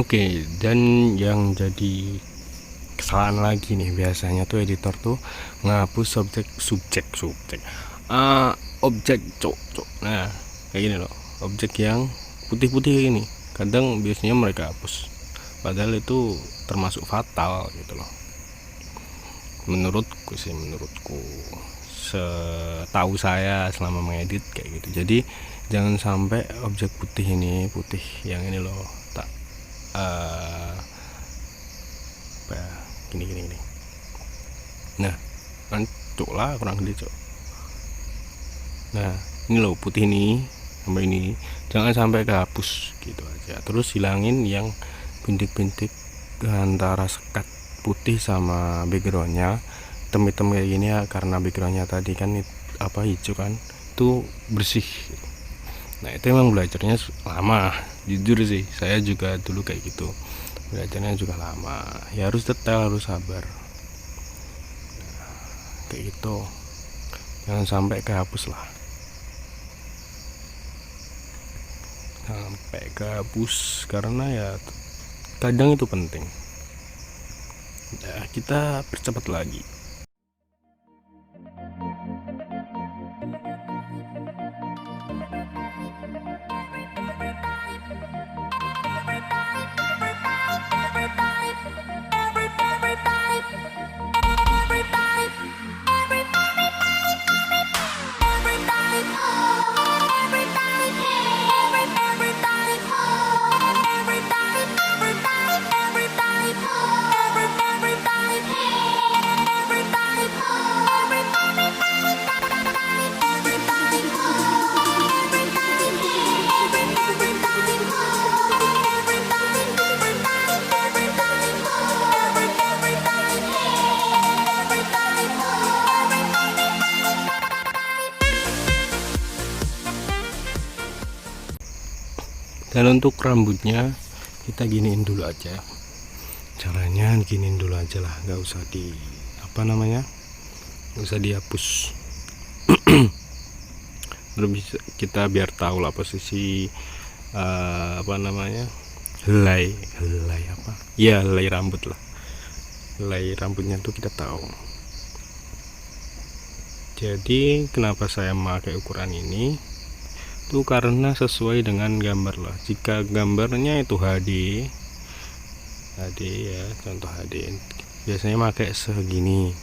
Oke, dan yang jadi kesalahan lagi nih, biasanya tuh editor tuh ngapus objek cok. Nah, kayak gini loh, objek yang putih-putih kayak gini. Kadang biasanya mereka hapus. Padahal itu termasuk fatal gitu loh. Menurutku, setahu saya selama mengedit kayak gitu. Jadi jangan sampai objek putih yang ini loh, tak gini. Nah, kan cok lah, kurang gede cok. Nah, ini loh putih nih sampai ini, jangan sampai kehapus gitu aja. Terus hilangin yang bintik-bintik antara sekat putih sama backgroundnya, hitam-hitam kayak gini ya, karena backgroundnya tadi kan hijau kan, itu bersih. Nah, itu emang belajarnya lama, jujur sih, saya juga dulu kayak gitu, belajarnya juga lama ya, harus detail, harus sabar. Nah, kayak gitu, jangan sampai kehapus lah, sampai kehapus, karena ya kadang itu penting. Nah, kita percepat lagi. Dan untuk rambutnya kita giniin dulu aja, caranya giniin dulu aja lah, nggak usah nggak usah dihapus. Terus kita biar tahu lah posisi helai helai rambut lah, helai rambutnya tuh kita tahu. Jadi kenapa saya memakai ukuran ini itu karena sesuai dengan gambar lah. Jika gambarnya itu HD ya, contoh HD, biasanya pakai segini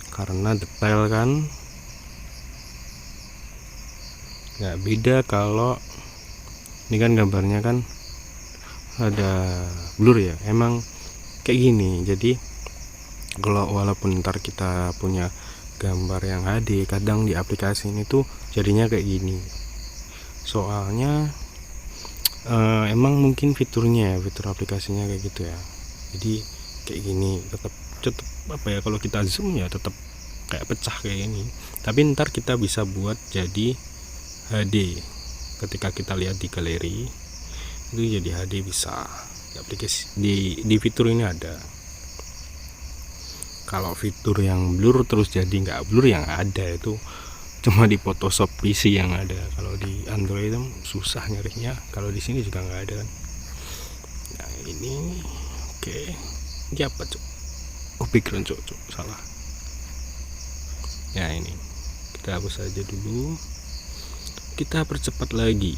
karena detail kan. Nggak beda kalau ini kan gambarnya kan ada blur ya, emang kayak gini. Jadi kalau walaupun ntar kita punya gambar yang HD, kadang di aplikasi ini tuh jadinya kayak gini. Soalnya emang mungkin fiturnya ya, fitur aplikasinya kayak gitu ya. Jadi kayak gini, tetap kalau kita zoom ya tetap kayak pecah kayak gini. Tapi ntar kita bisa buat jadi HD. Ketika kita lihat di galeri itu jadi HD, bisa di aplikasi, di fitur ini ada. Kalau fitur yang blur terus jadi nggak blur, yang ada itu cuma di Photoshop PC yang ada. Kalau di Android itu susah nyarinya, kalau di sini juga nggak ada kan. Nah ini oke. Ini apa cok? Oh, background cok, salah ya. Ini kita hapus aja dulu, kita percepat lagi.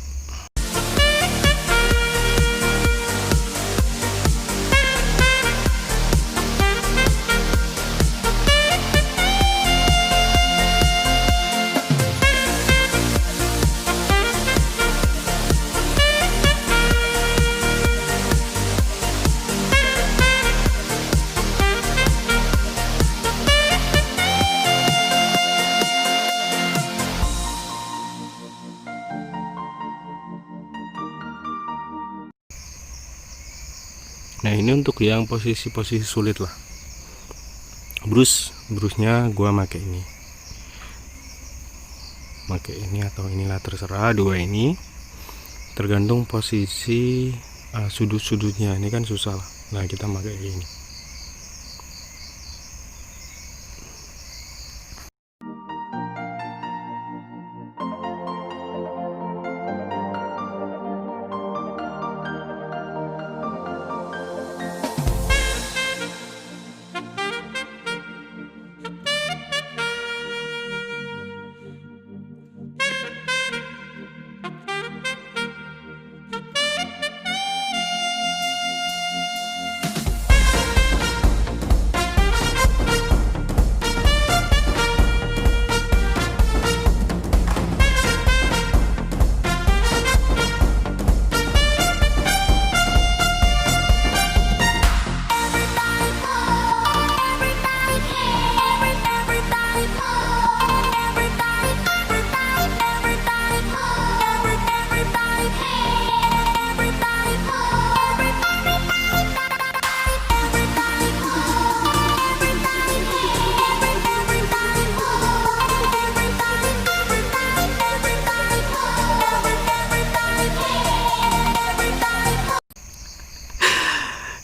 Nah ini untuk yang posisi-posisi sulit lah. Brusnya gua pakai ini atau inilah, terserah, dua ini tergantung posisi sudut-sudutnya. Ini kan susah lah. Nah kita pakai ini.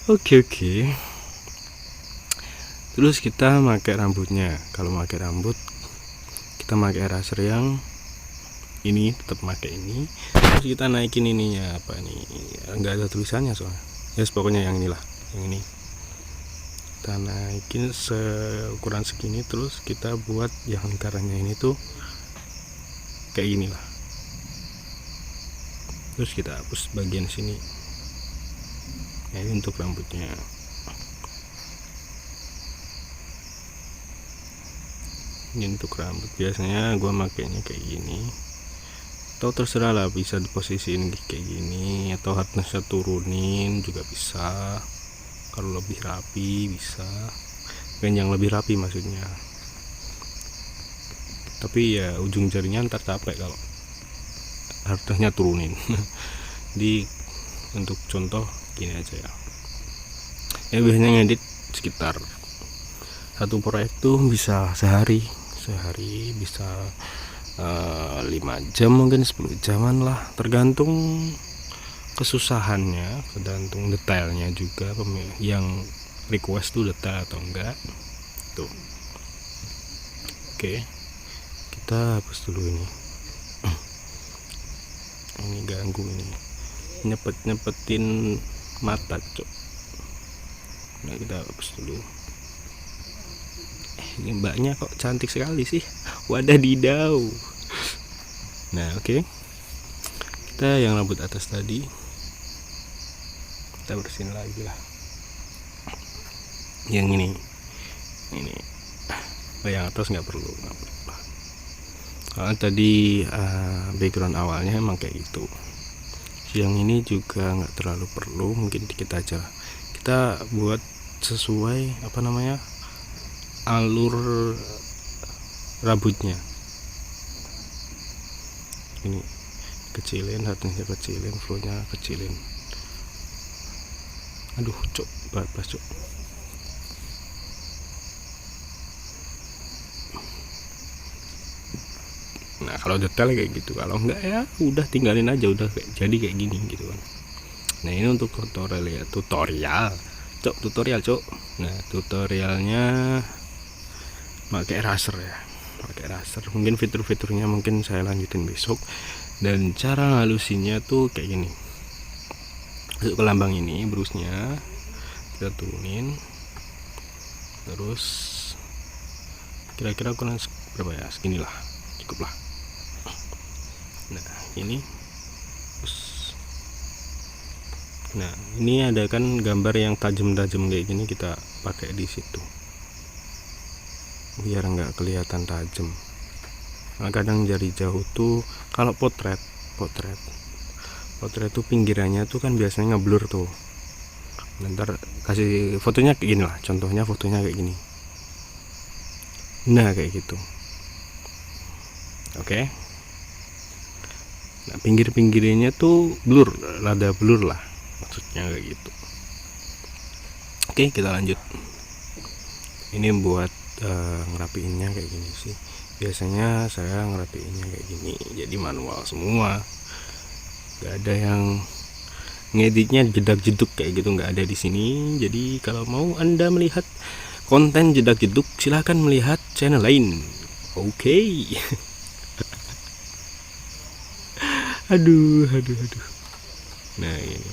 Oke. Terus kita pakai rambutnya. Kalau pakai rambut kita pakai eraser yang ini, tetap pakai ini. Terus kita naikin ininya, apa nih, nggak ada tulisannya soalnya. Yes, pokoknya yang inilah, yang ini kita naikin seukuran segini. Terus kita buat yang lingkarannya ini tuh kayak gini lah. Terus kita hapus bagian sini. Nah, ini untuk rambutnya. Ini untuk rambut, biasanya gue makainya kayak gini, atau terserah lah, bisa diposisiin kayak gini, atau hardnessnya turunin juga bisa. Kalau lebih rapi bisa, yang lebih rapi maksudnya. Tapi ya ujung jarinya ntar capek kalau hardnessnya turunin. Di untuk contoh gini aja ya. Ya biasanya ngedit sekitar satu proyek tuh bisa sehari bisa 5 jam, mungkin 10 jaman lah, tergantung kesusahannya, tergantung detailnya juga, yang request tuh detail atau enggak tuh. Oke, kita hapus dulu ini. Ini ganggu, ini nyepetin mata cok. Nah, kita hapus dulu. Ini mbaknya kok cantik sekali sih, wadadidau. Nah, oke. Kita yang rambut atas tadi kita bersihin lagi lah. Yang ini yang atas nggak perlu. Karena tadi background awalnya emang kayak gitu. Yang ini juga nggak terlalu perlu, mungkin dikit aja. Kita buat sesuai alur rambutnya. Ini kecilin, hardnessnya kecilin, flownya kecilin. Aduh cok, bablas cok. Nah, kalau detail kayak gitu, kalau enggak ya udah tinggalin aja, udah jadi kayak gini gitu kan. Nah, ini untuk tutorial cok. Nah, tutorialnya pakai eraser ya, mungkin fitur-fiturnya mungkin saya lanjutin besok. Dan cara ngalusinnya tuh kayak gini. Masuk ke lambang ini, brusnya kita turunin, terus kira-kira ukuran berapa ya, segini lah, cukup lah. Nah, ini terus, nah ini ada kan gambar yang tajam-tajam kayak gini, kita pakai di situ biar nggak kelihatan tajam. Nah, kadang dari jauh tuh kalau potret tuh pinggirannya tuh kan biasanya ngeblur tuh. Ntar kasih fotonya kayak gini lah, contohnya fotonya kayak gini. Nah, kayak gitu. Oke. Nah, pinggir-pinggirnya tuh rada blur lah, maksudnya kayak gitu. Oke, kita lanjut. Ini buat ngerapiinnya kayak gini sih. Biasanya saya ngerapiinnya kayak gini, jadi manual semua. Gak ada yang ngeditnya jedak-jeduk kayak gitu, nggak ada di sini. Jadi kalau mau Anda melihat konten jedak-jeduk, silahkan melihat channel lain. Oke. Aduh. Nah, ini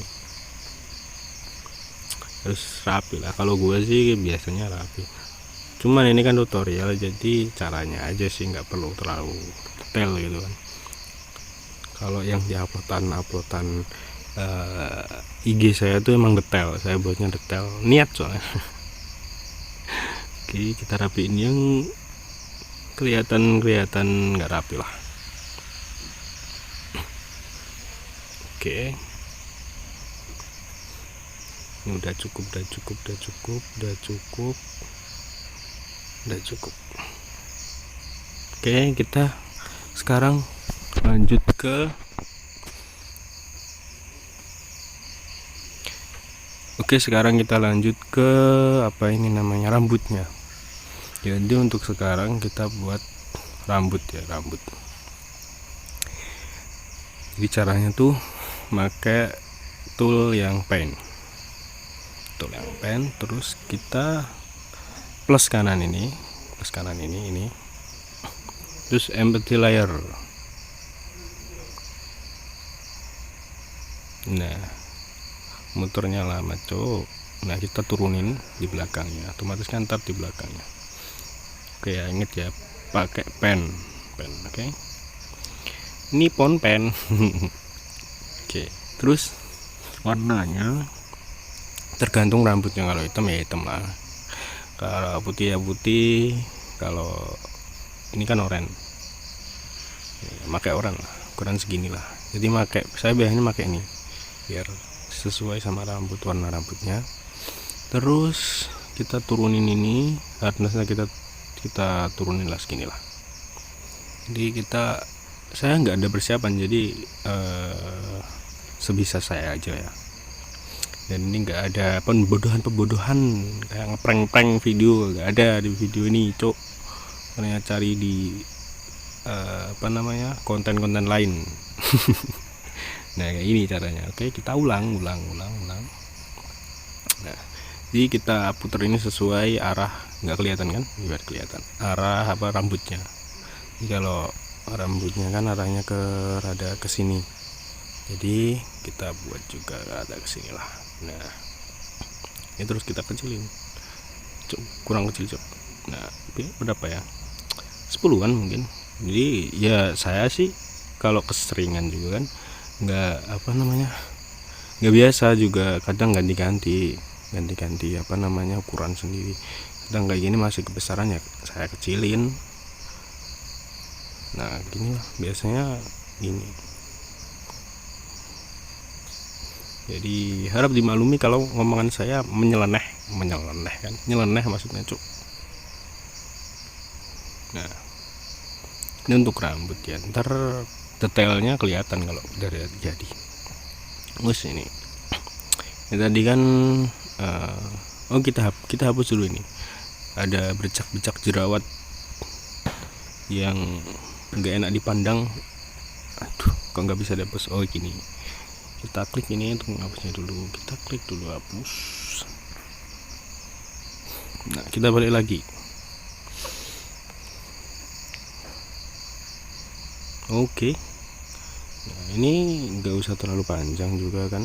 harus rapi lah. Kalau gue sih biasanya rapi. Cuman ini kan tutorial, jadi caranya aja sih, nggak perlu terlalu detail gitu kan. Kalau yang di uploadan IG saya tuh emang detail, saya buatnya detail, niat soalnya. Oke, kita rapiin yang kelihatan nggak rapi lah. Oke, ini udah cukup. Oke, kita sekarang lanjut ke apa ini namanya, rambutnya. Jadi untuk sekarang kita buat rambut. Jadi caranya tuh pakai tool yang paint betul yang pen. Terus kita plus kanan ini terus empty layer. Nah, muternya lama cok. Nah, kita turunin di belakangnya, otomatis kan ntar di belakangnya. Oke ya, inget ya, pakai pen. Oke, Nippon pen. Oke, terus warnanya tergantung rambutnya. Kalau hitam ya hitam lah, kalau putih ya putih. Kalau ini kan oranye, pakai oranye lah, ukuran segini lah. Jadi saya biasanya pakai ini biar sesuai sama rambut, warna rambutnya. Terus kita turunin ini hardnessnya, kita turunin lah segini lah. Jadi saya nggak ada persiapan, jadi sebisa saya aja ya. Dan ini nggak ada pembodohan kayak ngeprank video, nggak ada di video ini cok. Karena cari di konten-konten lain. Nah, kayak ini caranya. Oke, kita ulang. Nah, jadi kita putar ini sesuai arah, nggak kelihatan kan, biar kelihatan arah rambutnya. Jadi kalau rambutnya kan arahnya rada ke sini, jadi kita buat juga rada ke sini lah. Nah, ini terus kita kecilin, kurang kecil cok. Nah, berapa ya, 10-an mungkin. Jadi ya saya sih kalau keseringan juga kan nggak biasa juga, kadang ganti-ganti ukuran sendiri. Kadang kayak gini masih kebesaran ya saya kecilin. Nah, gini lah biasanya gini. Jadi harap dimaklumi kalau ngomongan saya menyeleneh kan, nyeleneh maksudnya cuk. Nah, ini untuk rambut ya, ntar detailnya kelihatan kalau dari jadi. Terus ini tadi kan kita hapus dulu ini. Ada bercak-bercak jerawat yang nggak enak dipandang. Aduh, kok nggak bisa dihapus? Oh gini, kita klik ini untuk menghapusnya dulu. Kita klik dulu hapus. Nah, kita balik lagi. Oke. Nah, ini nggak usah terlalu panjang juga kan,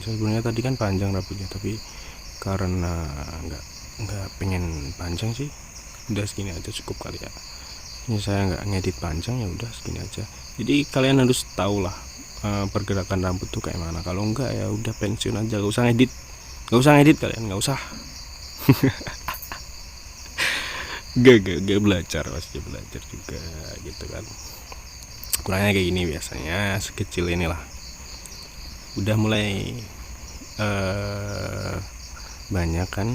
sebenarnya tadi kan panjang rambutnya, tapi karena nggak pengen panjang sih, udah segini aja cukup kali ya. Ini saya nggak ngedit panjang, ya udah segini aja. Jadi kalian harus tahu lah pergerakan rambut tuh kayak mana. Kalau enggak ya udah pensiun aja, nggak usah ngedit kalian, nggak usah. gak belajar, pasti belajar juga gitu kan. Kurangnya kayak gini biasanya, sekecil inilah. Udah mulai banyak kan,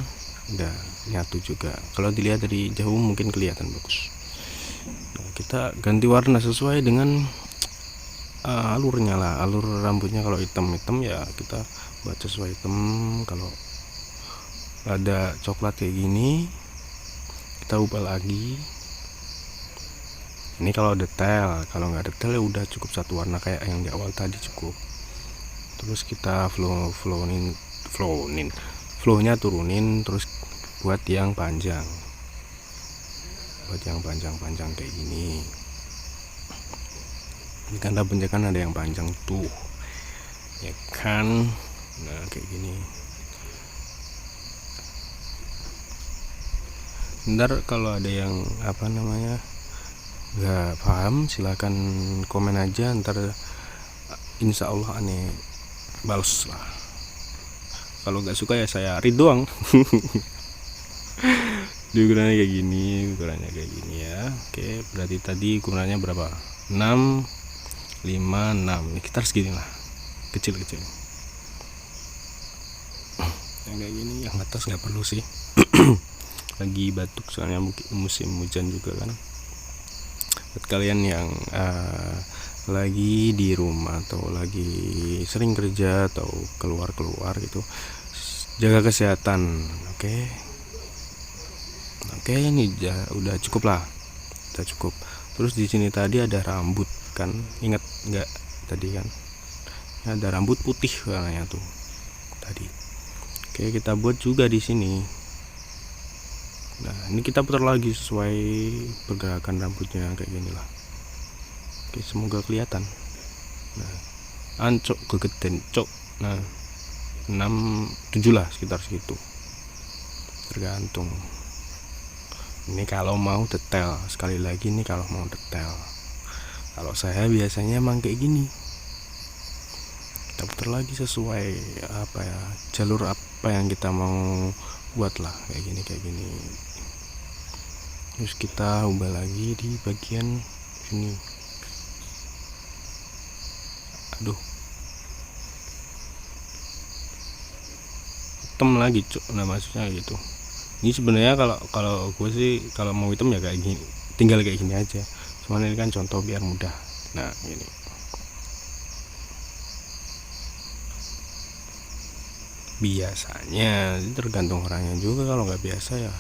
udah nyatu juga. Kalau dilihat dari jauh mungkin kelihatan bagus. Nah, kita ganti warna sesuai dengan alurnya lah, alur rambutnya. Kalau hitam ya kita buat sesuai hitam. Kalau ada coklat kayak gini, kita ubah lagi. Ini kalau detail, kalau nggak detail ya udah cukup satu warna kayak yang di awal tadi cukup. Terus kita flownya turunin, terus buat yang panjang, kayak gini. Ini kan rambutnya kan ada yang panjang tuh, ya kan. Nah, kayak gini. Ntar kalau ada yang nggak paham, silahkan komen aja, ntar insya Allah aneh balas lah. Kalau nggak suka ya saya read doang. Di ukurannya kayak gini ya. Oke, berarti tadi ukurannya berapa? 6, 5, 6. Kita harus gini lah, kecil yang kayak gini. Yang atas nggak perlu sih. Lagi batuk soalnya musim hujan juga kan. Buat kalian yang lagi di rumah atau lagi sering kerja atau keluar gitu, jaga kesehatan. Oke, ini udah cukup lah, Terus di sini tadi ada rambut kan, ingat nggak tadi kan ada rambut putih warnanya tuh tadi. Oke, kita buat juga di sini. Nah, ini kita putar lagi sesuai pergerakan rambutnya kayak gini lah. Oke, semoga kelihatan. Nah, ancok kegeden cok. Nah, 6 7 lah, sekitar segitu. Tergantung. Ini kalau mau detail, sekali lagi nih kalau mau detail. Kalau saya biasanya emang kayak gini. Kita putar lagi sesuai apa ya, jalur apa yang kita mau buat lah, kayak gini. Terus kita ubah lagi di bagian sini. Aduh, hitam lagi cuk. Nah, maksudnya gitu. Ini sebenarnya kalau gue sih kalau mau hitam ya kayak gini, tinggal kayak gini aja. Cuman ini kan contoh biar mudah. Nah, ini biasanya tergantung orangnya juga. Kalau nggak biasa ya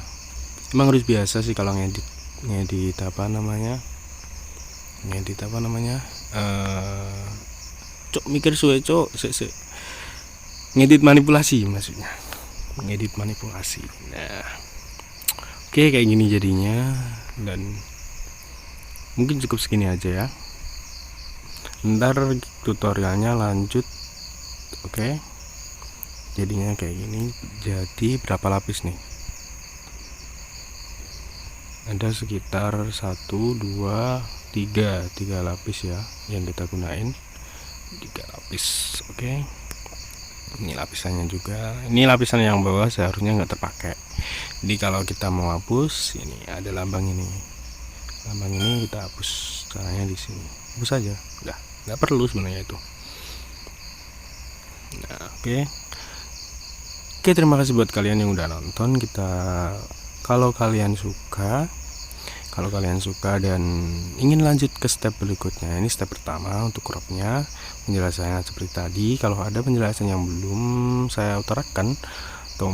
emang harus biasa sih kalau ngedit apa namanya cok, mikir suwe cok, ngedit manipulasi maksudnya, ngedit manipulasi. Nah, oke, kayak gini jadinya, dan mungkin cukup segini aja ya. Ntar tutorialnya lanjut. Oke, jadinya kayak gini. Jadi berapa lapis nih? Ada sekitar 1 2 3 lapis ya yang kita gunain. 3 lapis. Oke, ini lapisannya juga. Ini lapisan yang bawah seharusnya nggak terpakai. Jadi kalau kita mau hapus, ini ada lambang ini kita hapus. Caranya di sini, hapus aja, udah, nggak perlu sebenarnya itu. Nah, oke, terima kasih buat kalian yang udah nonton. Kalau kalian suka dan ingin lanjut ke step berikutnya, ini step pertama untuk cropnya, penjelasannya seperti tadi. Kalau ada penjelasan yang belum saya utarakan atau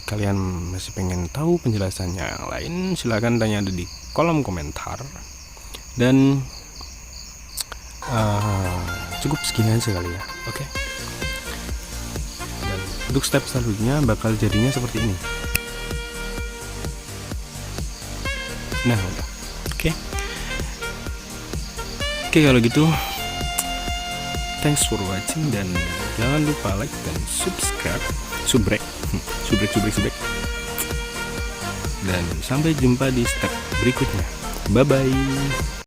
kalian masih pengen tahu penjelasannya yang lain, silahkan tanya di kolom komentar. Dan cukup segini aja kali ya. Oke. Dan untuk step selanjutnya bakal jadinya seperti ini. Nah, udah. Oke, kalau gitu, thanks for watching, dan jangan lupa like dan subscribe, subrek. Dan sampai jumpa di step berikutnya. Bye bye.